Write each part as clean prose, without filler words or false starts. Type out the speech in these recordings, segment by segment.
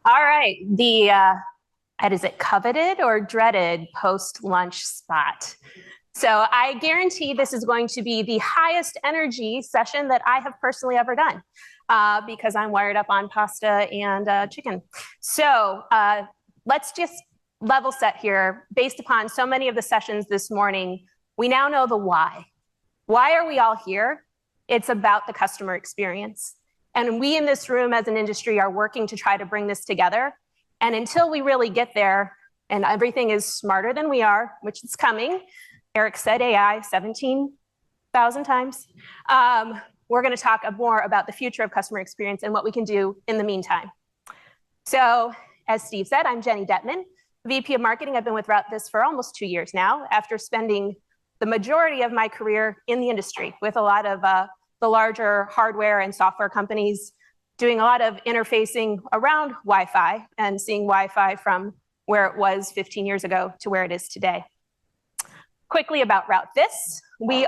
All right, is it coveted or dreaded post-lunch spot? So I guarantee this is going to be the highest energy session that I have personally ever done because I'm wired up on pasta and chicken. So let's just level set here. Based upon so many of the sessions this morning, we now know the why. Why are we all here? It's about the customer experience. And we in this room as an industry are working to try to bring this together. And until we really get there and everything is smarter than we are, which is coming, Eric said AI 17,000 times, we're going to talk more about the future of customer experience and what we can do in the meantime. So as Steve said, I'm Jenni Dettman, VP of Marketing. I've been with RouteThis for almost 2 years now, after spending the majority of my career in the industry with a lot of the larger hardware and software companies, doing a lot of interfacing around Wi-Fi and seeing Wi-Fi from where it was 15 years ago to where it is today. Quickly about RouteThis, we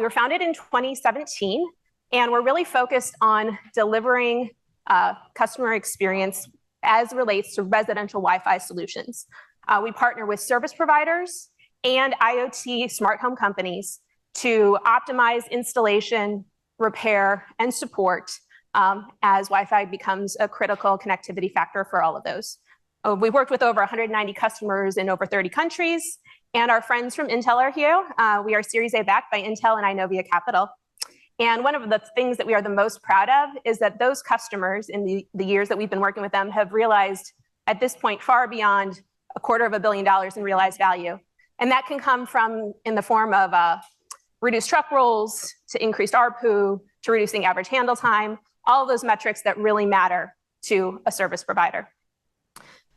were founded in 2017, and we're really focused on delivering customer experience as it relates to residential Wi-Fi solutions. We partner with service providers and IoT smart home companies to optimize installation, repair, and support as Wi-Fi becomes a critical connectivity factor for all of those. We've worked with over 190 customers in over 30 countries, and our friends from Intel are here. We are Series A backed by Intel and Inovia Capital. And one of the things that we are the most proud of is that those customers in the years that we've been working with them have realized at this point far beyond $250 million in realized value. And that can come from in the form of reduced truck rolls, to increased ARPU, to reducing average handle time, all of those metrics that really matter to a service provider.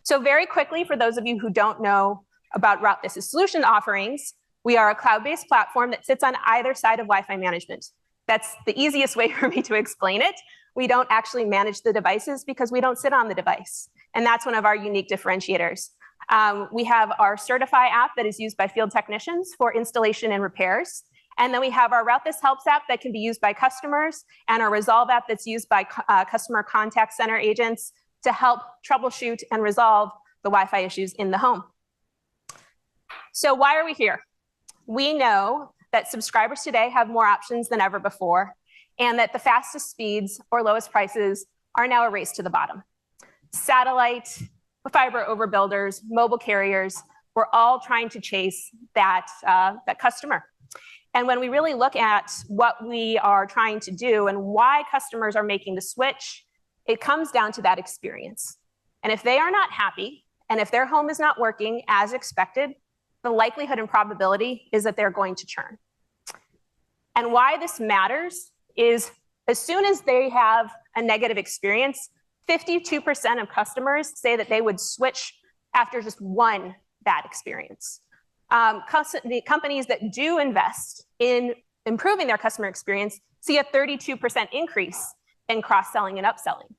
So very quickly, for those of you who don't know about RouteThis' solution offerings, we are a cloud-based platform that sits on either side of Wi-Fi management. That's the easiest way for me to explain it. We don't actually manage the devices because we don't sit on the device. And that's one of our unique differentiators. We have our Certify app that is used by field technicians for installation and repairs. And then we have our RouteThis Helps app that can be used by customers, and our Resolve app that's used by customer contact center agents to help troubleshoot and resolve the Wi-Fi issues in the home. So why are we here? We know that subscribers today have more options than ever before, and that the fastest speeds or lowest prices are now a race to the bottom. Satellite, fiber overbuilders, mobile carriers, we're all trying to chase that customer. And when we really look at what we are trying to do and why customers are making the switch, it comes down to that experience. And if they are not happy, and if their home is not working as expected, the likelihood and probability is that they're going to churn. And why this matters is as soon as they have a negative experience, 52% of customers say that they would switch after just one bad experience. The companies that do invest in improving their customer experience see a 32% increase in cross-selling and upselling.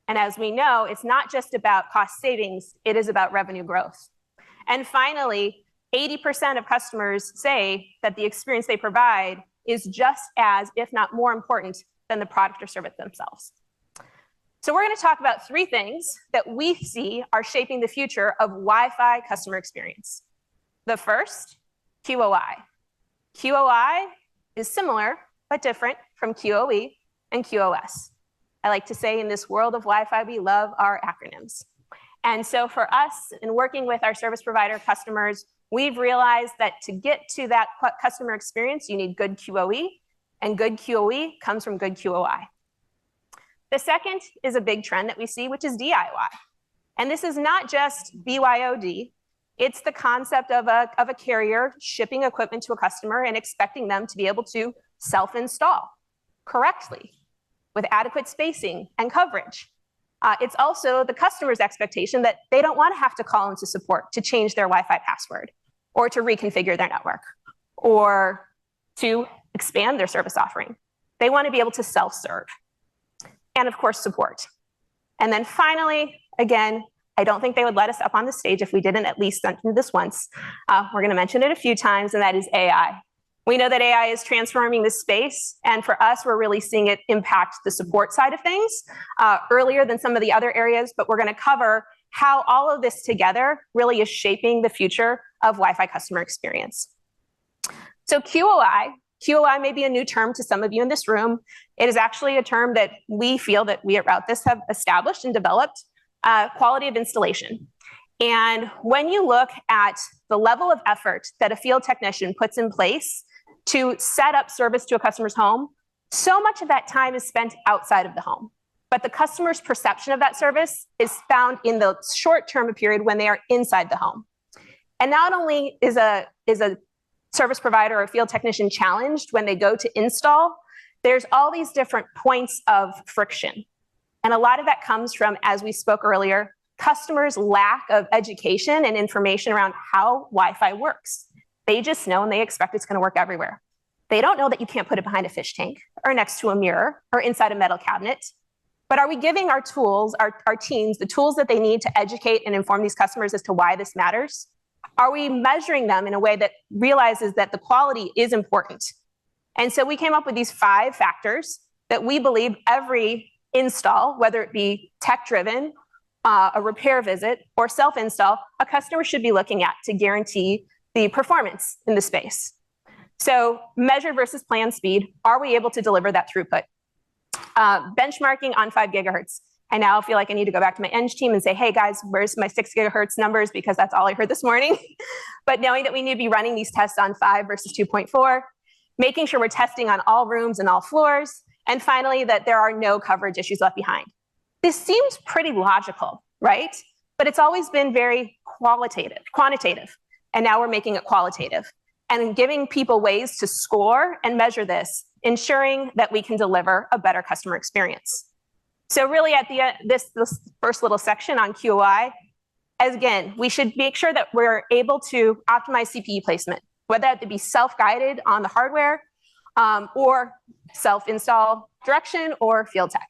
And as we know, it's not just about cost savings, it is about revenue growth. And finally, 80% of customers say that the experience they provide is just as, if not more important, than the product or service themselves. So we're going to talk about 3 things that we see are shaping the future of Wi-Fi customer experience. The first, QoI. QoI is similar but different from QoE and QoS. I like to say in this world of Wi-Fi, we love our acronyms. And so for us, in working with our service provider customers, we've realized that to get to that customer experience, you need good QoE, and good QoE comes from good QoI. The second is a big trend that we see, which is DIY. And this is not just BYOD. It's the concept of a carrier shipping equipment to a customer and expecting them to be able to self-install correctly with adequate spacing and coverage. It's also the customer's expectation that they don't want to have to call into support to change their Wi-Fi password or to reconfigure their network or to expand their service offering. They want to be able to self-serve and, of course, support. And then finally, again, I don't think they would let us up on the stage if we didn't at least mention this once. We're going to mention it a few times, and that is AI. We know that AI is transforming this space, and for us, we're really seeing it impact the support side of things earlier than some of the other areas, but we're going to cover how all of this together really is shaping the future of Wi-Fi customer experience. So QOI may be a new term to some of you in this room. It is actually a term that we feel that we at RouteThis have established and developed, quality of installation. And when you look at the level of effort that a field technician puts in place to set up service to a customer's home, so much of that time is spent outside of the home. But the customer's perception of that service is found in the short-term period when they are inside the home. And not only is a service provider or a field technician challenged when they go to install, there's all these different points of friction. And a lot of that comes from, as we spoke earlier, customers' lack of education and information around how Wi-Fi works. They just know and they expect it's going to work everywhere. They don't know that you can't put it behind a fish tank or next to a mirror or inside a metal cabinet. But are we giving our tools, our teams, the tools that they need to educate and inform these customers as to why this matters? Are we measuring them in a way that realizes that the quality is important? And so we came up with these 5 factors that we believe every install, whether it be tech-driven, a repair visit, or self-install, a customer should be looking at to guarantee the performance in the space. So measured versus planned speed, are we able to deliver that throughput? Benchmarking on 5 gigahertz. I now feel like I need to go back to my Eng team and say, hey guys, where's my 6 gigahertz numbers? Because that's all I heard this morning. But knowing that we need to be running these tests on 5 versus 2.4, making sure we're testing on all rooms and all floors, and finally, that there are no coverage issues left behind. This seems pretty logical, right? But it's always been very quantitative, and now we're making it qualitative and giving people ways to score and measure this, ensuring that we can deliver a better customer experience. So really at the end, this first little section on QOI, as again, we should make sure that we're able to optimize CPE placement, whether that be self-guided on the hardware or self-install direction or field tech.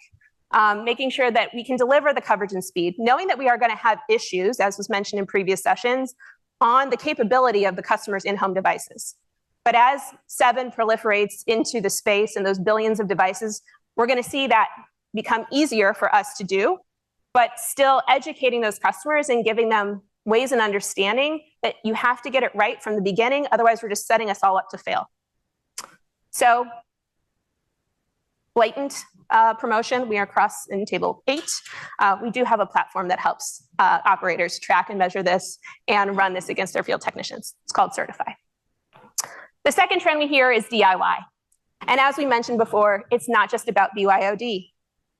Making sure that we can deliver the coverage and speed, knowing that we are going to have issues, as was mentioned in previous sessions, on the capability of the customer's in-home devices. But as 7 proliferates into the space and those billions of devices, we're going to see that become easier for us to do, but still educating those customers and giving them ways and understanding that you have to get it right from the beginning, otherwise we're just setting us all up to fail. So, blatant promotion, we are across in table 8. We do have a platform that helps operators track and measure this and run this against their field technicians. It's called Certify. The second trend we hear is DIY. And as we mentioned before, it's not just about BYOD.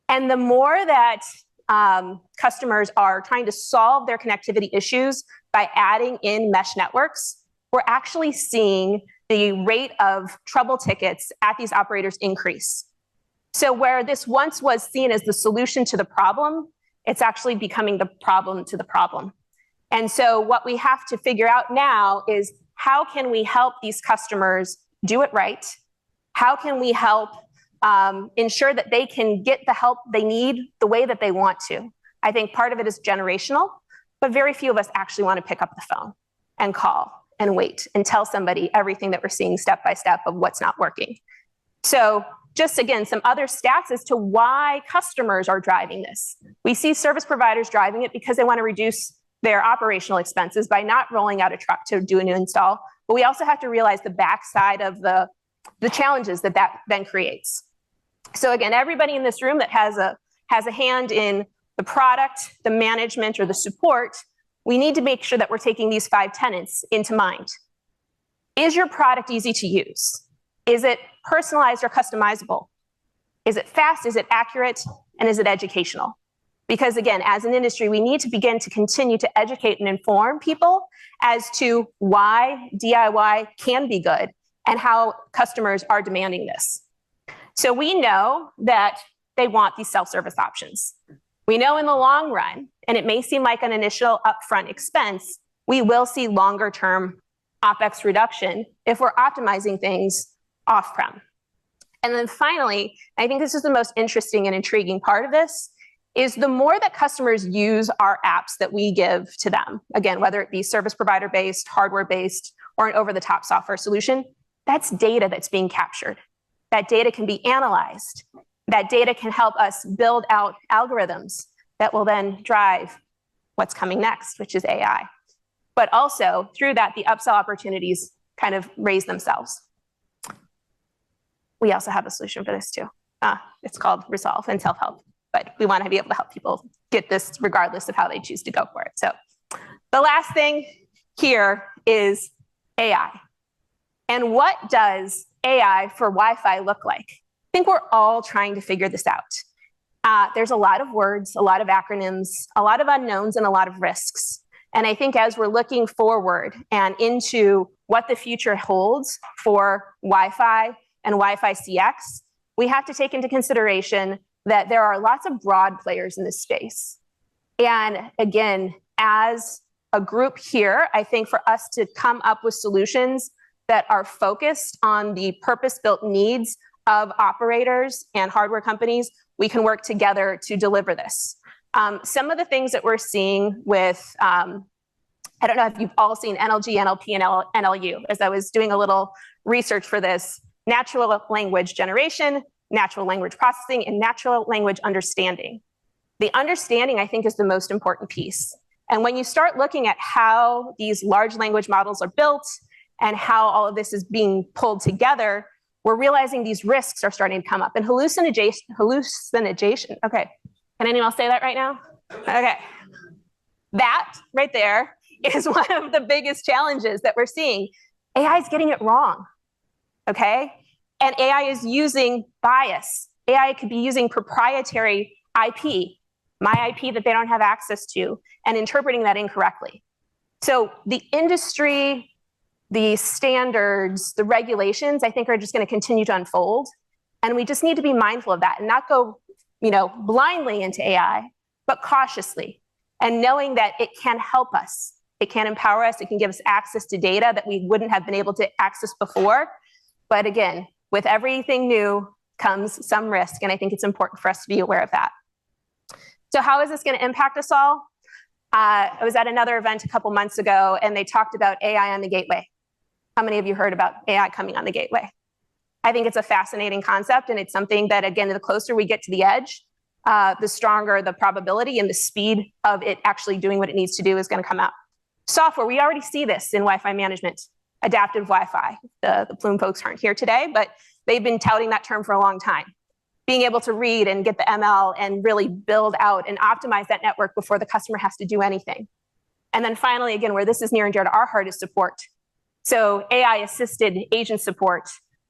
And the more that customers are trying to solve their connectivity issues by adding in mesh networks, we're actually seeing the rate of trouble tickets at these operators increase. So where this once was seen as the solution to the problem, it's actually becoming the problem to the problem. And so what we have to figure out now is how can we help these customers do it right? How can we help ensure that they can get the help they need the way that they want to? I think part of it is generational, but very few of us actually want to pick up the phone and call and wait and tell somebody everything that we're seeing step by step of what's not working. So just again, some other stats as to why customers are driving this. We see service providers driving it because they want to reduce their operational expenses by not rolling out a truck to do a new install. But we also have to realize the backside of the challenges that then creates. So again, everybody in this room that has a hand in the product, the management, or the support, we need to make sure that we're taking these 5 tenets into mind. Is your product easy to use? Is it personalized or customizable? Is it fast? Is it accurate? And is it educational? Because again, as an industry, we need to begin to continue to educate and inform people as to why DIY can be good and how customers are demanding this. So we know that they want these self-service options. We know in the long run, and it may seem like an initial upfront expense, we will see longer term OpEx reduction if we're optimizing things off-prem. And then finally, I think this is the most interesting and intriguing part of this, is the more that customers use our apps that we give to them, again, whether it be service provider-based, hardware-based, or an over-the-top software solution, That's data that's being captured. That data can be analyzed. That data can help us build out algorithms that will then drive what's coming next, which is AI. But also, through that, the upsell opportunities kind of raise themselves. We also have a solution for this too. It's called Resolve and self-help. But we want to be able to help people get this regardless of how they choose to go for it. So the last thing here is AI. And what does AI for Wi-Fi look like? I think we're all trying to figure this out. There's a lot of words, a lot of acronyms, a lot of unknowns, and a lot of risks. And I think as we're looking forward and into what the future holds for Wi-Fi and Wi-Fi CX, we have to take into consideration that there are lots of broad players in this space. And again, as a group here, I think for us to come up with solutions that are focused on the purpose-built needs of operators and hardware companies, we can work together to deliver this. Some of the things that we're seeing with, I don't know if you've all seen NLG, NLP, and NLU. As I was doing a little research for this, natural language generation, natural language processing, and natural language understanding. The understanding, I think, is the most important piece. And when you start looking at how these large language models are built and how all of this is being pulled together, we're realizing these risks are starting to come up. And hallucination, okay. Can anyone else say that right now? Okay. That right there is one of the biggest challenges that we're seeing. AI is getting it wrong, okay? And AI is using bias. AI could be using proprietary IP, my IP that they don't have access to, and interpreting that incorrectly. So the industry, the standards, the regulations, I think are just going to continue to unfold. And we just need to be mindful of that and not go, blindly into AI, but cautiously, and knowing that it can help us. It can empower us. It can give us access to data that we wouldn't have been able to access before. But again, with everything new comes some risk, and I think it's important for us to be aware of that. So how is this going to impact us all? I was at another event a couple months ago, and they talked about AI on the gateway. How many of you heard about AI coming on the gateway? I think it's a fascinating concept, and it's something that, again, the closer we get to the edge, the stronger the probability and the speed of it actually doing what it needs to do is going to come out. Software, we already see this in Wi-Fi management, adaptive Wi-Fi. The Plume folks aren't here today, but they've been touting that term for a long time. Being able to read and get the ML and really build out and optimize that network before the customer has to do anything. And then finally, again, where this is near and dear to our heart is support. So AI-assisted agent support,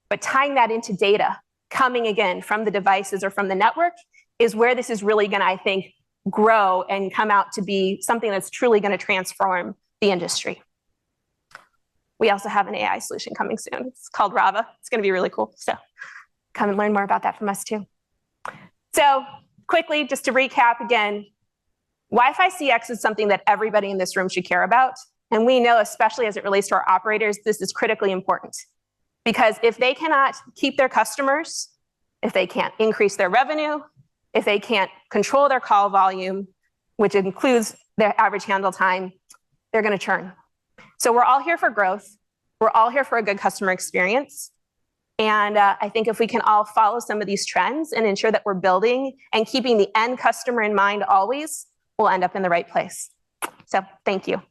but tying that into data, coming again from the devices or from the network, is where this is really going to, I think, grow and come out to be something that's truly going to transform the industry. We also have an AI solution coming soon. It's called RouteThis. It's going to be really cool. So come and learn more about that from us too. So quickly, just to recap again, Wi-Fi CX is something that everybody in this room should care about. And we know, especially as it relates to our operators, this is critically important. Because if they cannot keep their customers, if they can't increase their revenue, if they can't control their call volume, which includes their average handle time, they're going to churn. So we're all here for growth. We're all here for a good customer experience. And I think if we can all follow some of these trends and ensure that we're building and keeping the end customer in mind always, we'll end up in the right place. So thank you.